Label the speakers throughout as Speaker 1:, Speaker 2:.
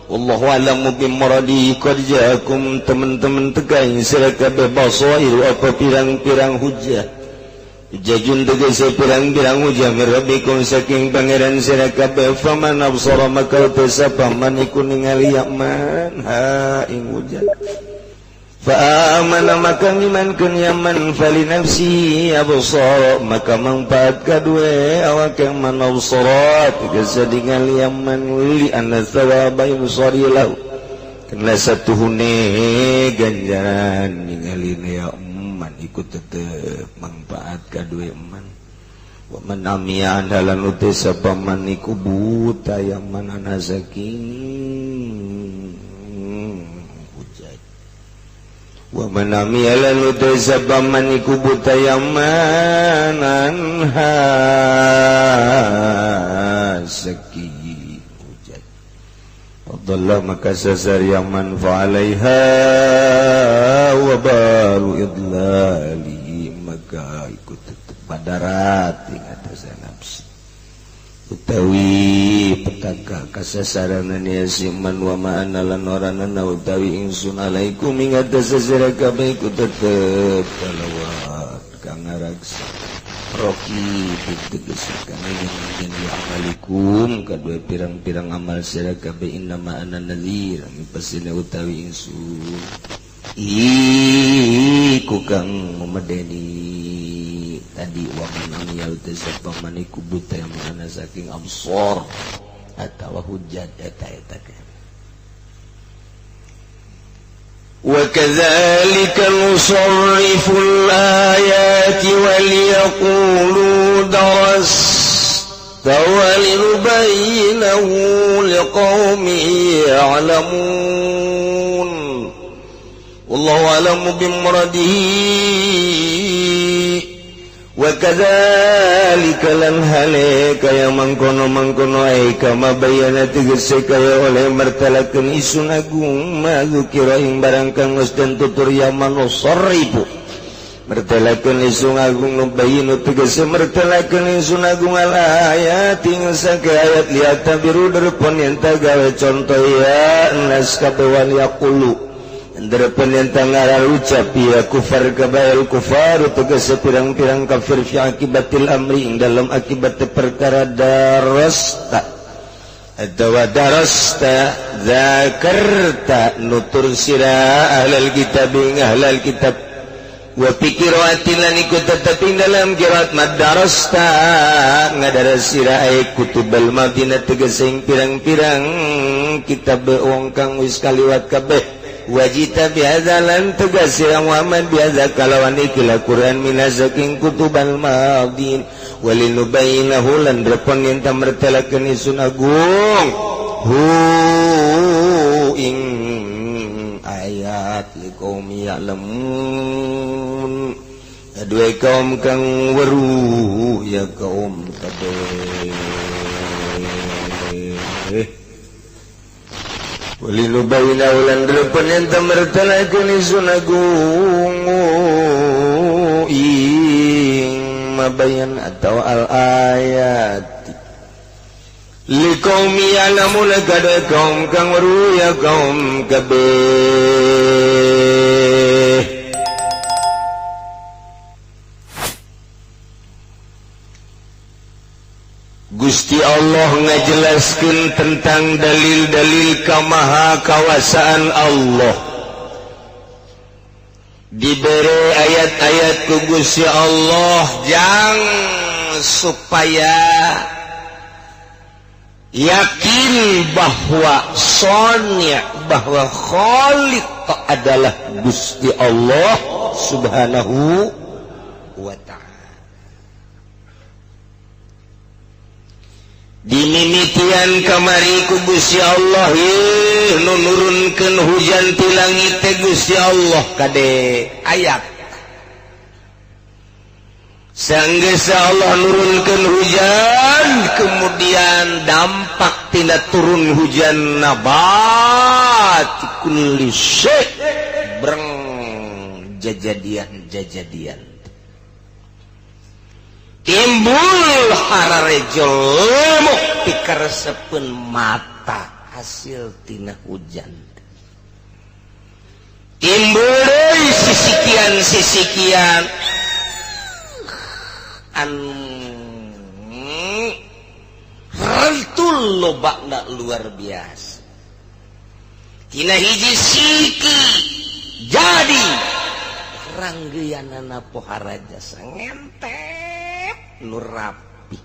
Speaker 1: wallahu a'lamu bimuradihi. Qad ja'akum teman-teman tegain sira kabeh basairu apa pirang-pirang hujjah. Jajun tegese pirang-pirang hujjah min rabbikum saking pangeran sira kabeh. Faman absara maka sapa man iku ningali yaman ha ing hujjah. Fa amana maka ngimankeun yaman fali nafsi absara maka manfaat kadue awak yang manabsara tegese ningali yaman li anna thawaba yusari lahu kana satuhune ganjaran ningali yaman ikut tetep manfaat kadue man. Wa man amiya andalan uti sapa man iku buta yaman ana saking wa manami alan utai sabaman iku buta yamanan saki hujat wadallah maka sasar yaman fa'alaiha wa baru idlali maka ikut padarat ing atas nafsi utawi petaka kasasaranan ya siman wa ma'ana lan oranana utawi ingsun alaikum ing atas sira kabeh iku tetep kalawat kang ngaraksa roki tegese kana yen amalikum kadue pirang-pirang amal sira kabeh innama ana nadzir pasine utawi ingsun iku kang memedeni tadi wa man yal tasabba maniku buta yang mana saking absor atau hujjat eta wa kadzalika nusarrifu al-ayati wal yaqulu darasta wa linubayyinahu liqaumin ya'lamun wallahu a'lamu bimuradihi. Wa kadzalika lan hale kaya mangkono ai kama bayana tegese kaya oleh mertalakeun isun agung mazukira ing barang kang geus den tutur yaman usaribu mertalakeun isun agung nu bayinu tegese mertalakeun isun agung al ayat ing sake ayat liata biru derpon yen gawe contoh ya nas kabewan yaqulu Derapan yang tangan ucap ya kufar kabail kufar tegese pirang-pirang kafir fi akibatil amri dalam akibat perkara darasta atau darasta zakarta nutur sira ahlal kitab ing ahlal kitab wa pikiratin lan ikut tetapi dalam kirat madarasta ngadaras sira ay kutubal madinah tegese pirang-pirang kitab wong kang wis kaliwat kabeh wajita bihazalan tegas yang Muhammad bihaza kalawan ikilah Quran minazaking kutubal madin walinubayinahu lan repon yang tamertalakan isun agung hu ing ayat liqaum ya'lamun adua kaum kang weruh ya kaum kabeh walinubayina ulan delapan yang tamertalakan isun agung ing mabayan atau al-ayat liqaumi ya'lamun kada kaum kang weruh ya kaum kabeh. Gusti Allah ngajelaskan tentang dalil-dalil kamaha kawasaan Allah. Diberi ayat-ayat ku Gusti Allah yang supaya yakin bahwa sonya bahwa Khaliq adalah Gusti Allah Subhanahu wa ta'ala. Dimimitian kamari ku Gusti Allah nurunkeun hujan ti langit teh Gusti Allah kade ayat sanggeus Allah nurunkeun hujan kemudian dampak tina turun hujan nabat kulli syai breng jajadian timbul harare jelemu pikaresepeun mata hasil tina hujan timbul deui sisikian rantul lobakna luar biasa tina hiji siki jadi ranggeyanana pohara jasa ngentep nu rapi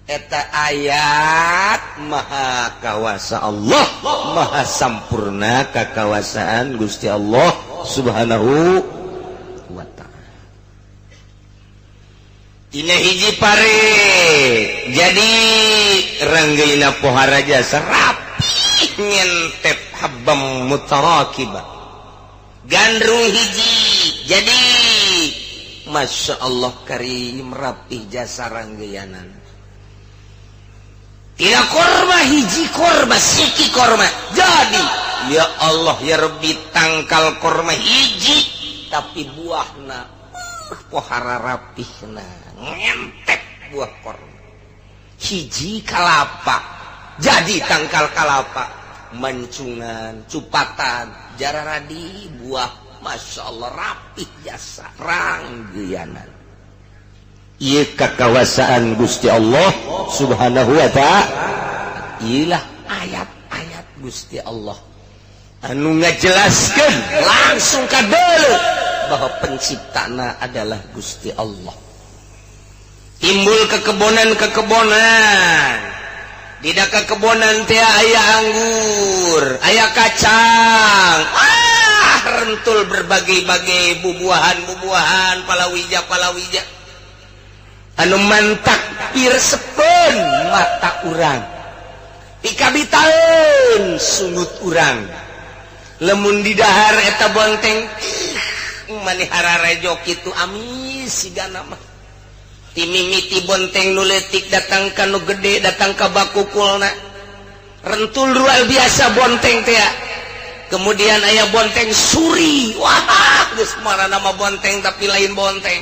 Speaker 1: eta ayat maha kawasa Allah maha sampurna kakawasaan Gusti Allah subhanahu wa ta'ala tina hiji pare jadi ranggayna pohara jasa rapi ngentep habbam mutarakibah gandrung hiji jadi Masya Allah karim rapih jasa ranggayanan tina korma hiji korma siki korma jadi ya Allah ya Rabbi tangkal korma hiji tapi buahna pohara rapihna ngentep buah korma hiji kalapa jadi tangkal kalapa mancungan cupatan jararadi buah Masya Allah rapih jasa ranggayanan ieu kakawasaan Gusti Allah subhanahu wa ta'ala ilah ayat-ayat Gusti Allah anu ngajelaskeun langsung kadeuleu bahwa penciptana adalah Gusti Allah timbul kekebonan di kekebonan teh aya anggur aya kacang rentul berbagai-bagai bubuahan palawija anu mantak pirsepeun mata urang pikabitaeun sungut urang lemun di dahar eta bonteng manihara rejo kitu amis sigana mah timimiti bonteng nu leutik datang ka nu gede datang ka bakukulna rentul luar biasa bonteng teh kemudian aya bonteng suri wah geus marana nama bonteng tapi lain bonteng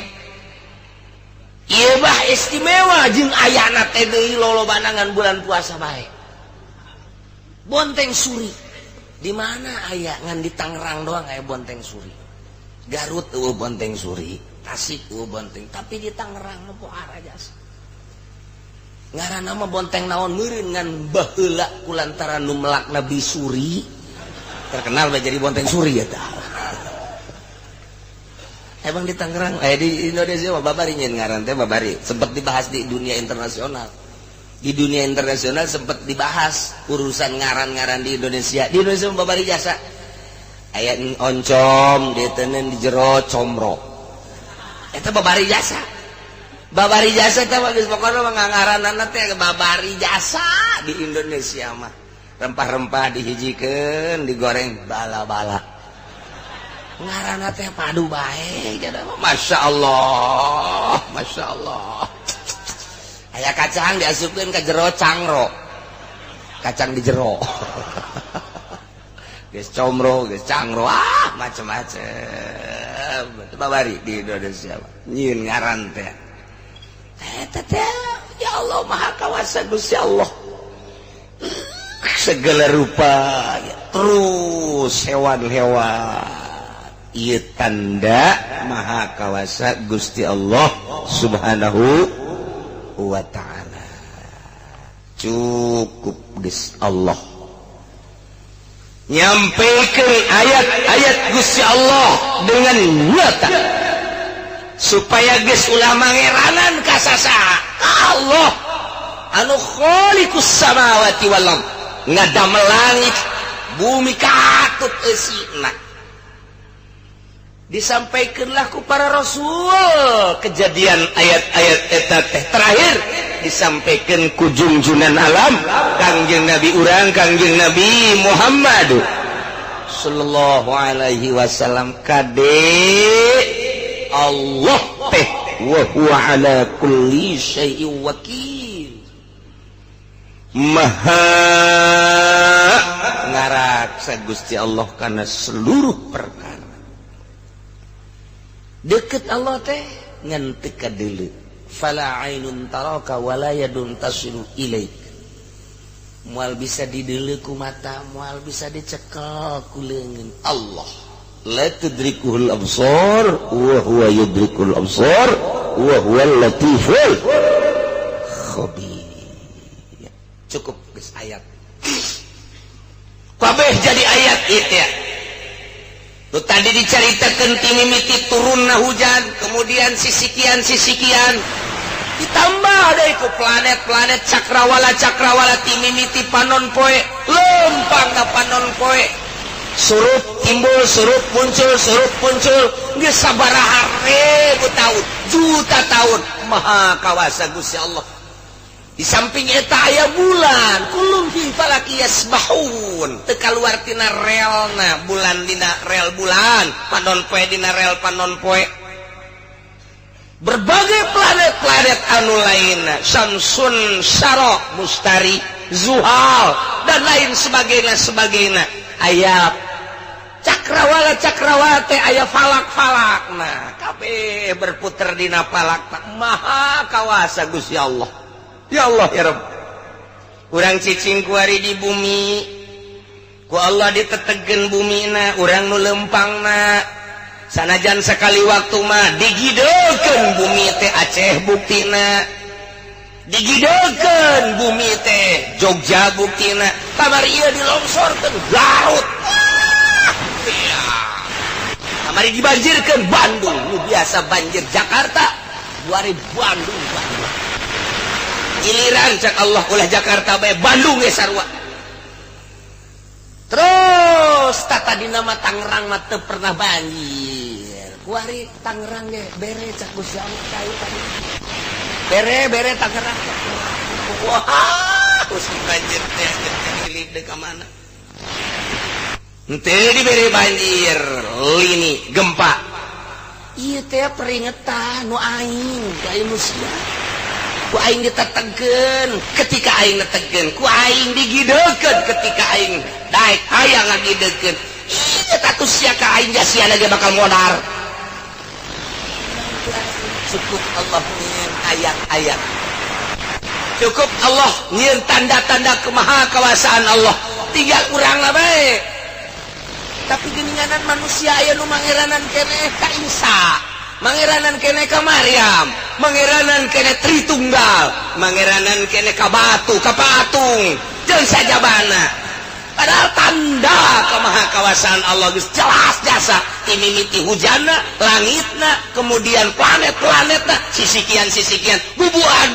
Speaker 1: ieu bah istimewa jeung ayana teh deui lolobanangan bulan puasa bae bonteng suri di mana aya ngan di Tangerang doang aya bonteng suri Garut eueuh bonteng suri Tasik eueuh bonteng tapi di Tangerang mah pohara jasa ngaranna mah bonteng naon meureun ngan baheula kulantaran nu melak Nabi Suri terkenal udah jadi bonteng suri ya tah. Emang di Tangerang di Indonesia mah babari nyen ngaran teh babari sempat dibahas di dunia internasional. Di dunia internasional sempat dibahas urusan ngaran-ngaran di Indonesia. Di Indonesia mah babari jasa. Aya oncom diteuneun di jero comro. Eta babari jasa. Babari jasa teh geus pokona mah ngaranana teh babari jasa di Indonesia mah. Rempah-rempah dihijikeun digoreng bala-bala ngaranna teh padu bae Masya Allah aya kacang diasupkeun ka jero cangro kacang di jero geus comro geus cangro macem-macem babari di Indonesia nyieun ngaran teh eta teh ya Allah maha kawasa Gusti Allah segala rupa terus hewan-hewan ieu tanda maha kawasa Gusti Allah subhanahu wa ta'ala cukup geus Allah nyampaikan ayat-ayat Gusti Allah dengan nyata supaya geus ulah mangeranan ka sasaha Allah anu khaliqus samawati wal ardh ngadamel langit bumi katut eusina disampaikanlah ku para rasul kejadian ayat-ayat eta teh terakhir disampaikan ku junjunan alam Kangjeng Nabi urang Kangjeng Nabi Muhammad sallallahu alaihi wasallam kade Allah teh wa huwa ala kulli syai'in wakil maha ngaraksa Gusti Allah karena seluruh perkara deket Allah teh ngan teu kadeuleu fala ainun taraka wala yadun tasilu ilaik
Speaker 2: mual bisa dideleku mata, mual bisa dicekel ku leungeun. Allah
Speaker 1: la tudrikuhul absar wa huwa yudrikul absar wa huwal latiful khabir.
Speaker 2: Cukup geus ayat. Kabeh jadi ayat ieu ya. Tuh tadi diceritakeun ti mimiti turunna hujan, kemudian sisikian ditambah deui ku planet-planet cakrawala ti mimiti panon poe, lempang ka panon poe. Surup timbul, surup muncul, geus sabaraha ribu tahun, juta tahun, maha kawasa Gusti Allah. Di samping eta aya bulan, kulum fi falaki yasbahun, teu kaluar tina relna bulan dina rel bulan, panon poe dina rel panon poe. Berbagai planet-planet anu lainna, Samsun, Syarok, Mustari, Zuhal dan lain sebagainya. Aya cakrawala teh aya falak-falakna, kabeh berputar dina falak. Maha kawasa Gusti Allah. Ya Allah ya Rabb. Urang cicing kuari di bumi, ku Allah ditetegeun bumina, urang nu lempangna. Sanajan sekali waktu mah digidekeun bumi teh Aceh buktina, digidekeun bumi teh Jogja buktina, kamari ieu dilongsorkeun Garut, kamari dibanjirkeun Bandung, nu biasa banjir Jakarta, 2000 Bandung. Giliran cak Allah ulah Jakarta bae Bandung ge sarua. Terus tata dina mah Tangerang mah teu pernah banjir. Kuari Tangerang ge bere cak Gusti Allah kayu tadi. Bere Tangerang. Wah, geus banjir teh ngilip deui ka mana. Henteu dibere banjir, lini gempa. Ieu teh peringatan nu aing ka manusia. Ku aing ditetegeun ketika aing netegeun, ku aing digidekeun ketika aing daek hayang ngagidekeun. Ieu tatu sia ka aing jasiana ge bakal modar. Cukup Allah nyieun ayat-ayat. Cukup Allah nyieun tanda-tanda kemahakawasaan Allah. Tinggal urang bae. Tapi geuninganan manusia aya nu mangeranan keneh ka Isa. Mangeranan kene ka Maryam, mangeranan kene Tritunggal, mangeranan kene ka batu, ka patung, jeung sajabana. Padahal tanda kemahakawasaan Allah geus jelas jasa ti mimiti hujanna, langitna, kemudian planet-planetna, sisikian, bubuhan,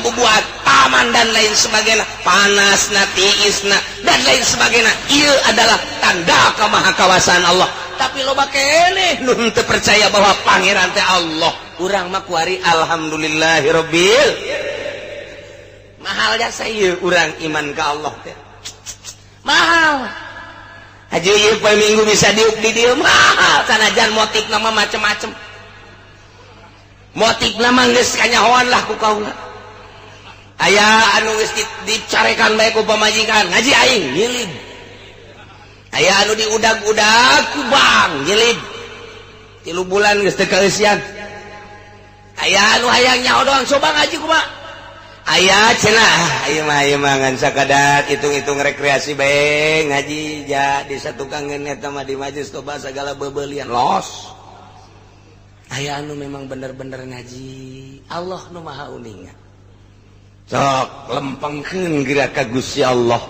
Speaker 2: taman dan lain sebagainya, panasna, tiisna dan lain sebagainya. Ieu adalah tanda kemahakawasaan Allah. Tapi loba keneh nu teu percaya bahwa pangeran teh Allah. Urang mah kuari alhamdulillahirabbil mahal jasa ieu urang iman ka Allah teh. Mahal. Haji ieu poe Minggu bisa diuk di dieu mahal sanajan motifna mah macem-macem. Motifna mah geus kanyahoan lah ku kaula. Aya anu geus dicarekan bae ku pamajikan, ngaji aing nyilid. Aya anu diudag-udag ku bang jilid 3 bulan geus teu kaeusian. Aya anu hayang nyaho doang coba ngaji kumaha. Aya cenah ieu mah ngan sakadar hitung-hitung rekreasi bae ngaji ja di satukangeun eta mah di majelis toba sagala beubeulian los. Aya anu memang bener-bener ngaji Allah nu maha uningan. Sok lempengkeun geura ka Gusti Allah.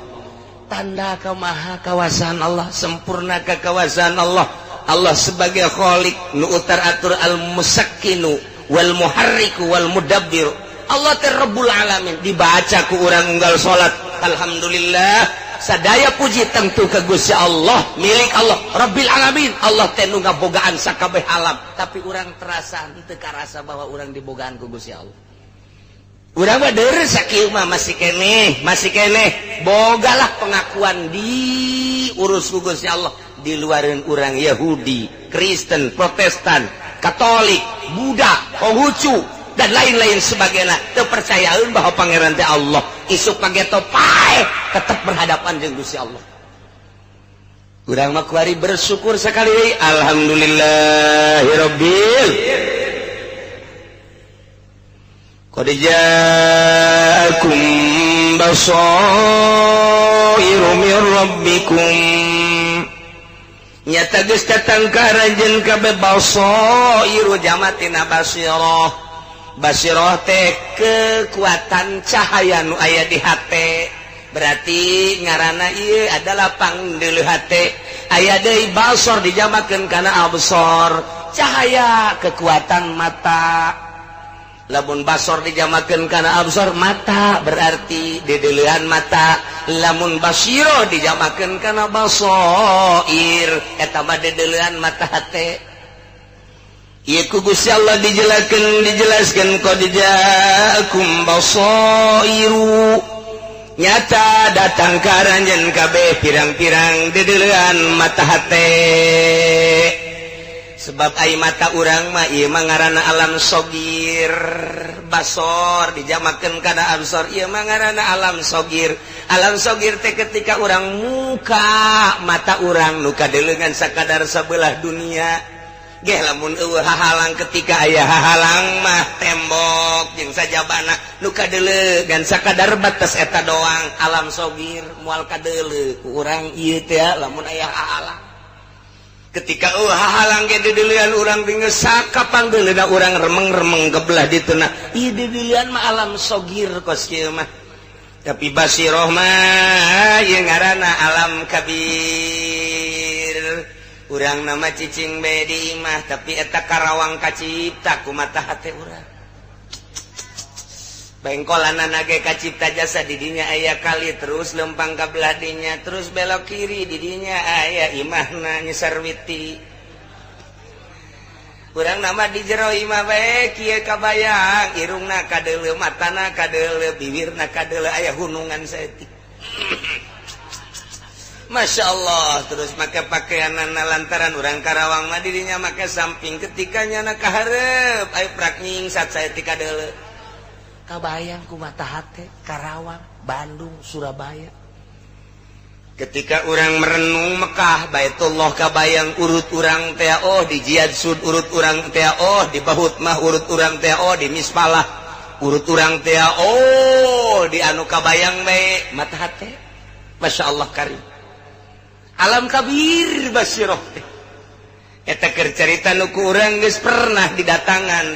Speaker 2: Tanda kemahakawasaan Allah, sempurna kekawasaan Allah. Allah sebagai Khaliq nu utar atur al-musakkinu wal muharriku wal mudabbir. Allah teh Rabbul alamin, dibaca ku urang unggal salat. Alhamdulillah, sadaya puji tentu ka Gusti Allah, milik Allah Rabbil alamin. Allah teh nu ngabogaan sakabeh alam, tapi urang terasa henteu karasa bahwa urang dibogaan ku Gusti Allah. Urang mah deres sakieu mah masih keneh bogalah pengakuan diurus ku Gusti Allah di luareun urang Yahudi, Kristen, Protestan, Katolik, Buddha, Konghucu dan lain-lain sebagainya teu percayaeun bahwa pangeran teh Allah. Isuk pageto pae tetep berhadapan jeung Gusti Allah. Urang mah kuari bersyukur sekali deui alhamdulillahirabbil qad ja'akum basar
Speaker 1: basairu min rabbikum nyata geus datang ka ranjeun kabeh basairu jamatina basirah basirah teh kekuatan cahaya nu aya di hate berarti ngaranna ieu adalah pangdeuleuh hate aya deui basor dijamakeun kana absar cahaya kekuatan mata lamun basor dijamakeun kana absar mata berarti dedeleuhan mata lamun basiro dijamakeun kana basair eta mah dedeleuhan mata hate ieu ku Gusti Allah dijelaskeun qad ja'akum basairu nyata datang ka ranjeun kabeh pirang-pirang dedeleuhan mata hate sebab ai mata urang mah ieu mah ngaranna alam sogir basor dijamakeun kana absar ieu mah ngaranna alam sogir teh ketika urang muka mata urang nu kadelengan sakadar sabelah dunia geh lamun eueuh hahalang ketika aya hahalang mah tembok jeung sajabana nu kadeuleugan sakadar batas eta doang alam sogir moal kadeuleu ku urang ieu teh lamun aya hahalang ketika hahalang ge dedeleuan urang geus sakapangdeuleuna urang remeng-remeng gebelah dituna ieu dedeleuan mah alam sogir kos kieu mah tapi basirah mah ieu ngaranna alam kabir urang nama cicing bae di imah tapi eta karawang kacipta ku mata hate urang bengkolanana ge kacipta jasa di dinya aya kali terus lempang ka belah dinya terus belok kiri di dinya aya imahna nyesarwiti urang nama di jero imah bae kieu kabayang irungna kadeuleu matana kadeuleu bibirna kadeuleu aya hunungan saeutik Masya Allah terus make pakaianana lantaran urang Karawang mah dirinya make samping ketikanya na kahareup aya prak nyingsat saeutik kadeuleu kabayang ku mata hate Karawang Bandung Surabaya ketika urang merenung Mekah Baitullah kabayang urut urang teh di Jihad Sud urut urang teh di Bahut mah urut urang teh di Mispalah urut urang teh di anu kabayang bae mata hate Masya Allah karim alam kabir basirah eta keur carita nu ku urang geus pernah didatangan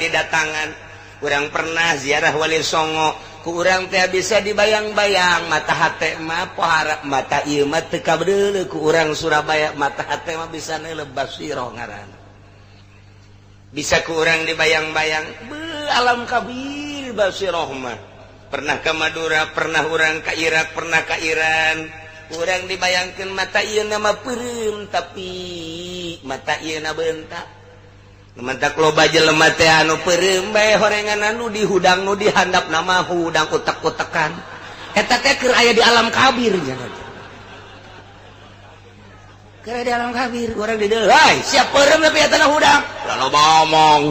Speaker 1: urang pernah ziarah Wali Songo ku urang teh bisa dibayang-bayang mata hate mah pohara mata ieu mah teu kabeuleuh ku urang Surabaya mata hate mah bisa neuleuh basirah ngaranna bisa ku urang dibayang-bayang alam kabir basirah mah pernah ka Madura pernah urang ka Irak pernah ka Iran urang dibayangkeun mata ieu nama peureum tapi mata ieu na beuntak mantak loba jelema teh anu peureum bae horengan anu dihudang nu dihandap nama hudang utek-utekan eta teh keur aya di alam kabir jangan keur di alam kabir urang di deuleu hai siap peureum tapi eta na hudang loba omong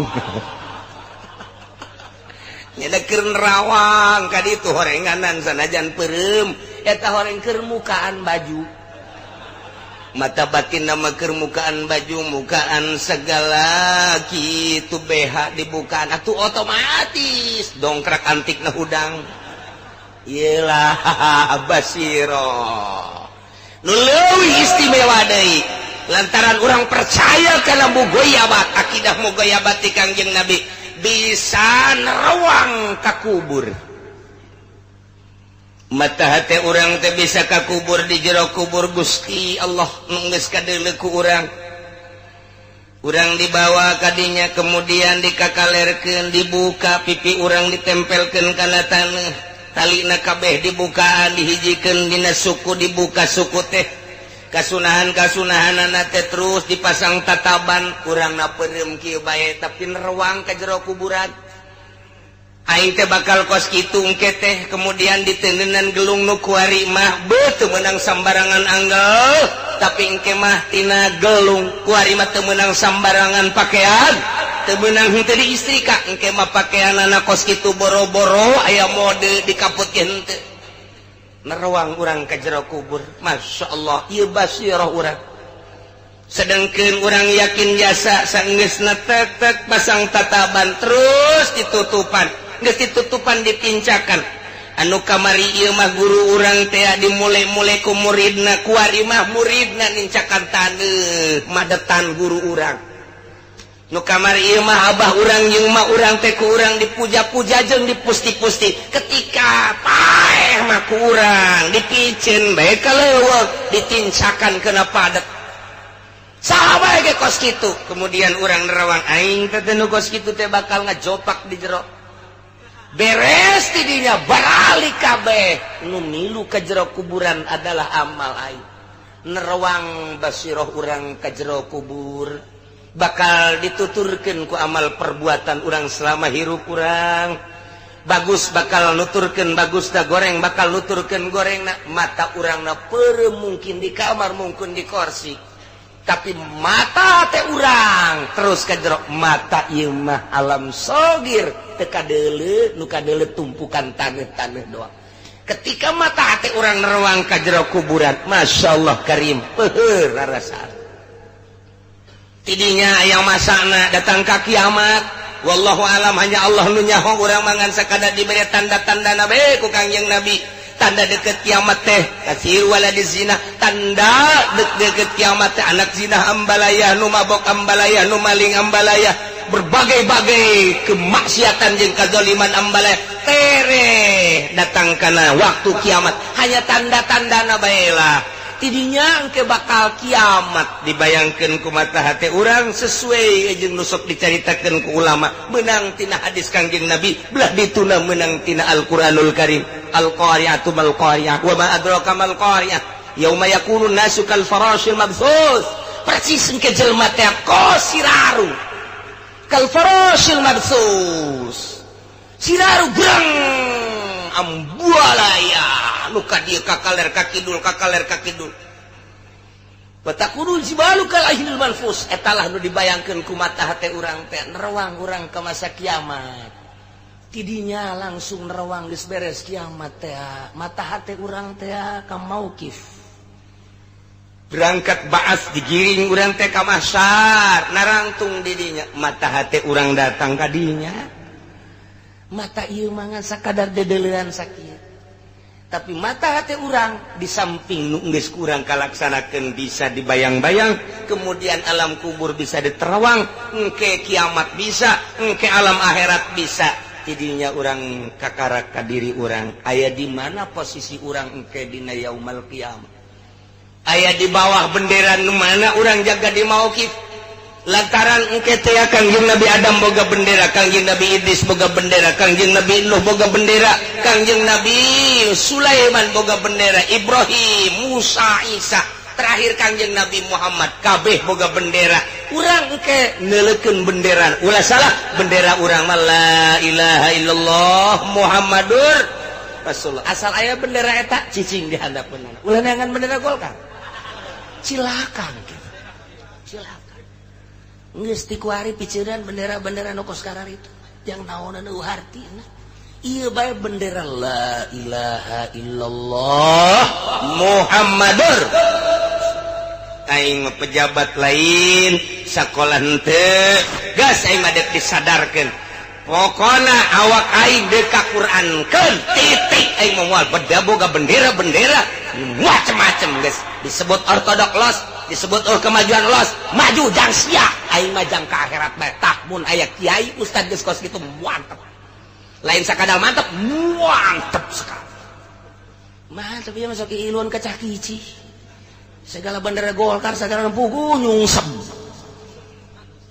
Speaker 1: nya keur nerawang ka ditu horenganan sanajan peureum eta horeng keur mukaan baju mata batin nama keur mukaan baju mukaan segala kitu BH dibukaan atuh otomatis dongkrak antikna hudang iyalah basiro nu leuwih istimewa deui lantaran urang percaya kana mugoyabat akidah mugoyabat ti Kangjeng Nabi bisa nerawang ka kubur mata hate urang teh bisa ka kubur di jero kubur Gusti Allah nu geus kadeuleu ku urang dibawa ka dinya kemudian dikakalerkeun dibuka pipi urang ditempelkeun kana taneuh talina kabeh dibukaan dihijikeun dina suku dibuka suku teh kasunahan-kasunahanana teh terus dipasang tataban urangna peureum kieu bae tapi nerawang ka jero kuburan aing teh bakal kos kitu engke teh kemudian diteuneunnan gelung nu kuari mah teu meunang sambarangan anggel tapi engke mah tina gelung kuari mah teu meunang sambarangan pakaian teu meunang henteu diistrika engke mah pakaianana kos kitu boro-boro aya mode dikaputkeun henteu nerawang urang ka jero kubur Masya Allah ieu basirah urang sedengkeun urang yakin jasa saenggeusna tek pasang tataban terus ditutupan geus ditutupan dipincakan
Speaker 2: anu kamari ieu mah guru urang teh dimulai-mulai ku muridna kuari mah muridna nincakan taneuh madetan guru urang nu kamari ieu mah abah urang jeung mah urang teh ku urang dipuja-puja jeung dipusti-pusti ketika paeh mah ku urang dipiceun bae kaleuweuk ditincakan keuna padet saha bae ge kos kitu kemudian urang nerawang aing teh nu kos kitu teh bakal ngajopak di jero beres tidinya balik kabeh nu milu ka jero kuburan adalah amal aing nerawang basiroh urang ka jero kubur bakal dituturkeun ku amal perbuatan urang selama hirup urang bagus bakal nuturkeun bagus da goreng bakal nuturkeun gorengna mata urangna peureum mungkin di kamar mungkin di kursi tapi mata teh urang terus ka jero mata ieu mah alam sogir teu kadeuleu nu kadeuleu tumpukan taneuh-taneuh doang ketika mata teh urang nerawang ka jero kuburan masyaallah karim peuheur rarasaan tidinya aya masana datang ka kiamat wallahu alam hanya Allah nu nyaho urang mangan sakada dibere tanda-tandana bae ku Kangjeng Nabi tanda deket kiamat teh kasir waladiz zina tanda deket kiamat teh anak zina ambalaya nu mabok ambalaya nu maling ambalaya berbagai-bagai kemaksiatan jeung kadzaliman ambalaya tere datang kana waktu kiamat hanya tanda-tandana bae lah tidinya engke bakal kiamat dibayangkeun ku mata hate urang sesuai jeung nu sok dicaritakeun ku ulama meunang tina hadis Kangjeng Nabi belah dituna meunang tina Al-Qur'anul Karim al-qari'atu mal qari'ah wa ma adraka mal qari'ah yauma yakunu nasu kal farashil mabthus persis engke jelema teh kosiraru kal farashil mabthus siraru brang ambualaya nu ka dieu kakaler ka kidul batakunu jibalu kal ahlil manfus etalah nu dibayangkeun ku mata hate urang teh nerawang urang ka masa kiamat tidinya langsung nerawang geus beres kiamat teh mata hate urang teh ka mauqif berangkat baas digiring urang teh ka mahsyar narangtung didinya mata hate urang datang ka dinya mata ieu mangan sakadar dedeleuan sakit tapi mata hati urang di samping nu geus kurang kalaksanakeun bisa dibayang-bayang kemudian alam kubur bisa diterawang engke kiamat bisa engke alam akhirat bisa tidinya urang kakarak ka diri urang aya di mana posisi urang engke dina yaumul qiyamah aya di bawah bendera nu mana urang jaga di mauqif lantaran engke teh Kangjeng Nabi Adam boga bendera Kangjeng Nabi Idris boga bendera Kangjeng Nabi Nuh boga bendera Kangjeng Nabi Sulaiman boga bendera Ibrahim Musa Isa terakhir Kangjeng Nabi Muhammad kabeh boga bendera urang engke neuleukeun bendera ulah salah bendera urang mah la ilaha illallah Muhammadur Rasulullah asal aya bendera eta cicing di handapeunana ulah neangan bendera Golkar silakan silakan geus ti kuari piceuran bendera-bendera nu kos karar itu yang naonna nu hartina ieu bae bendera la ilaha illallah Muhammadur aing pejabat lain sakola henteu gas aing mah dek disadarkeun pokona awak aing deuk ka Qur'ankeun titik aing moal beda boga bendera-bendera macem-macem geus disebut ortodok los disebut kemajuan los maju jang sia aing mah jang ka akhirat bae tah mun aya kiai ustad geus kos kitu mantep lain sakadal mantep mantep sekali mantep ieu mah sok iluan ka cah kici segala bendera Golkar segala puguh nyungsep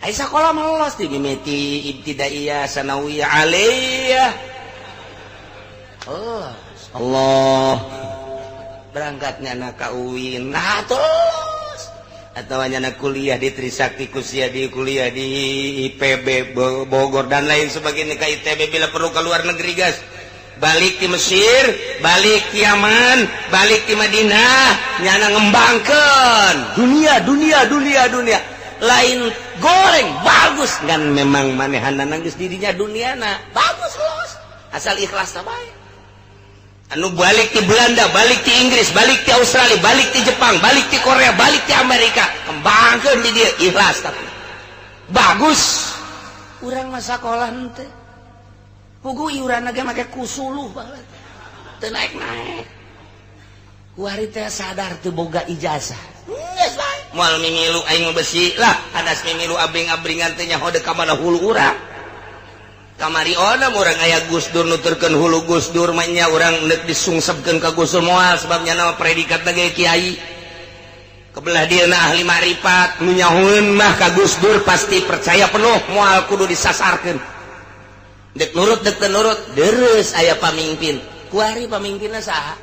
Speaker 2: ai sakola mah lolos di mimiti ibtidaiyah sanawiyah aliyah Allah berangkatnya anak ka UIN nah terus atau hanya kuliah di Trisakti kuliah di IPB Bogor dan lain sebagainya ke ITB bila perlu ke luar negeri guys balik di Mesir balik di Yaman balik di Madinah nyana ngembangkan dunia lain goreng bagus kan memang manehana nangis dirinya dunia bagus los asal ikhlas baik anu balik di Belanda, balik di Inggris, balik di Australia, balik di Jepang, balik di Korea, balik di Amerika, kembangkeun di dia ikhlas tapi bagus. Urang mah sakola henteu. Pugu iurana ge make kusuluh banget. teu naik-naik. Kuari teh sadar teu boga ijazah. Moal mimilu aing besi lah, hadas mimilu abring-abringan teh nyaho dek ka mana hulu urang. Kamari ona urang aya Gus Dur nuturkeun hulu Gus Dur mah nya urang neuk disungsepkeun ka Gus Dur moal sebabnya nama predikat ge kiai. Kebelah dieuna ahli makrifat, nu nyahoeun mah ka Gus Dur pasti percaya penuh moal kudu disasarkeun. Dek nurut dek teu nurut, deres aya pamimpin. Kuari pamimpinna saha?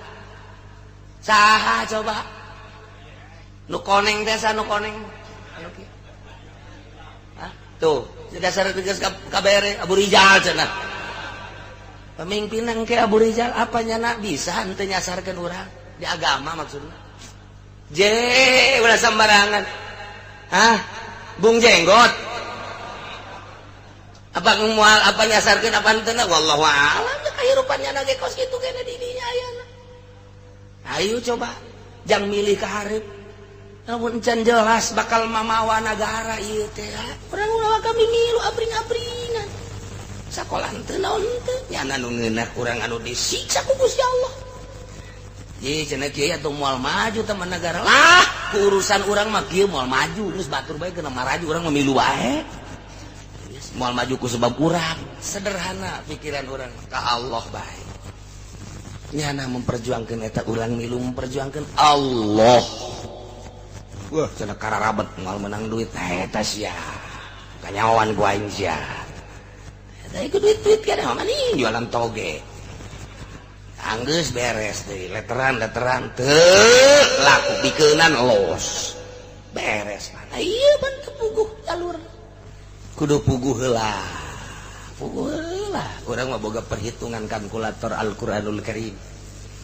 Speaker 2: Saha coba? Nu koneng teh nu koneng. Hah? Tuh, dasar tegas kabere Abu Rizal cenah. Pemimpin engke Abu Rizal apa nyana bisa henteu nyasarkeun urang di agama maksudna. Ulah sembarangan. Hah? Bung jenggot. Apa moal apa nyasarkeun apa henteu na wallahu a'lam kahirupannya na ge kos kitu kene di dinya ayeuna. Ayo coba jang milih ka hareup. Namun can jelas bakal mamawa negara ieu teh. Urang ulah kami milu abring-abringan. Sakola henteu naon teu nyana nu ngeunak urang anu disiksa ku Gusti Allah. Ye cenah kieu atuh moal maju teman negara. Lah, urusan urang mah kieu moal maju geus batur bae keuna maraju urang mah milu wae. Moal maju ku sebab urang. Sederhana pikiran urang ka Allah bae. Nyana memperjuangkeun eta urang milu memperjuangkeun Allah. Wah, cenah kararabet moal menang duit eta sia. Kanyawan ku aing sia. Eta ieu duit-duit kana mah nih jualan toge. Anggeus beres deui, leteran teu laku bikeunan los. Beres mah. Ieu ban kepuguh jalur. Kudu puguh heula. Puguh heula. Urang mah boga perhitungan kalkulator Al-Qur'anul Karim.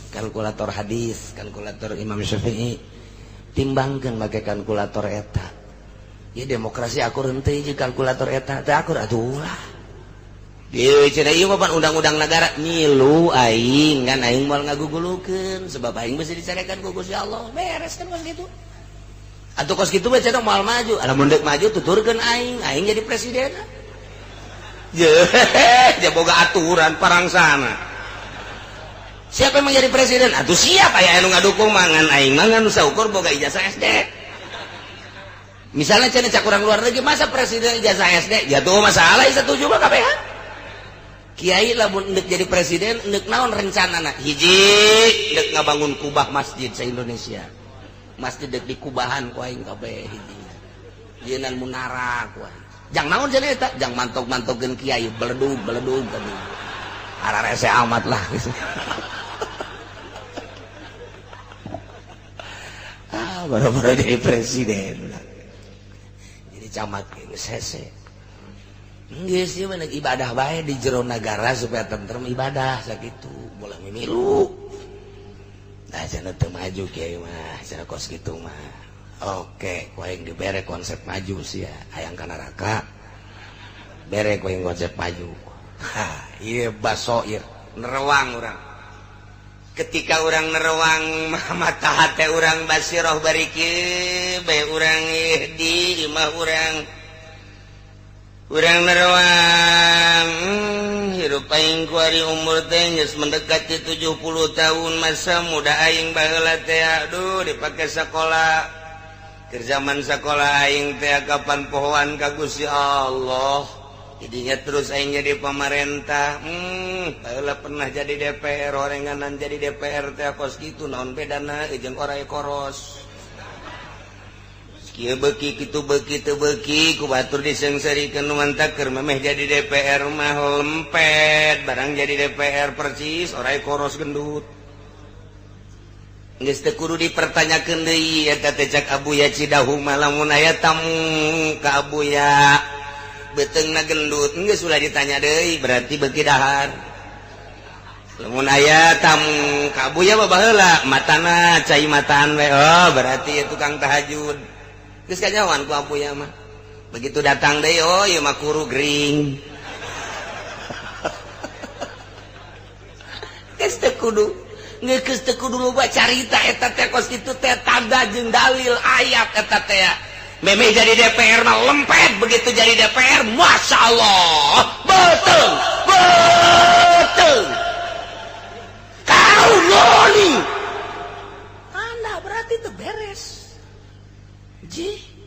Speaker 2: Kalkulator hadis, kalkulator Imam Syafi'i. Timbangkeun make kalkulator eta. Ieu demokrasi akur henteu ieu kalkulator eta teh akur atuh ulah. Dieu cenah ieu mah undang-undang negara ngilu aing kan aing moal ngagugulukeun sebab aing bisa dicarekan ku Gusti Allah. Beres kan kos kitu. Atuh kos kitu mah cenah moal maju. Lamun deuk maju tuturkeun aing jadi presiden. Ye boga aturan parangsana. Siapa yang menjadi presiden? Atuh siap aya anu ngadukung mangan aing mangan saukur boga ijazah SD. Misalnya cenah cak urang luar negeri masa presiden ijazah SD? Ya tuh masalah setuju mah kabeh. Kiai lamun neuk jadi presiden neuk naon rencanana? Hiji neuk ngabangun kubah masjid se-Indonesia. Masjid deuk dikubahan ku aing kabeh hiji. Yeunnan munara ku aing. Jang naon cenah eta? Jang mantok-mantokkeun kiai beledug tadi. Ararese amat lah gitu. Baru-baru jadi presiden jadi camat geus hese geus ieu mah ibadah bae di jero nagara supaya tentrem ibadah sakitu bola mimilu. Nah cenah teu maju kieu mah cenah kos kitu mah oke ku aing dibere konsep maju sia hayang ka neraka bere ku aing konsep maju. Ieu basoir nerewang urang. Ketika orang nerewang mata hati orang basiroh bariki bae orang di imah orang nerewang hirup aing ku ari umur teh geus mendekati 70 tahun masa muda aing baheula teh aduh dipake sakola keur zaman sakola aing teh kapan pohoan ka Gusti Allah. Jadinya terus aing jadi pemerintah. Baheula pernah jadi DPR orenganan jadi DPR teh kos kitu naon bedana jeung orai koros. Kieu beuki kitu beuki teu beuki ku batur disengsarikeun nu mantap keur memeh jadi DPR mah lempet barang jadi DPR persis orai koros gendut. Geus teu kudu dipertanyakeun deui eta teh cak Abuya Cidahu mah lamun aya tamu ka Abuya beteungna gendut geus ulah ditanya deui berarti beuki dahar. Lamun aya tamu ka Abuya mah baheula matana cai mataan we oh berarti tukang tahajud. Geus kanyawan ku Abuya mah. Begitu datang deui oh ieu mah kuru gering. Geus teu kudu loba carita eta teh kos kitu teh tanda jeung dalil ayat eta teh. Memeh jadi DPR mah lempet begitu jadi DPR Masya Allah betul loli anda berarti itu beres ji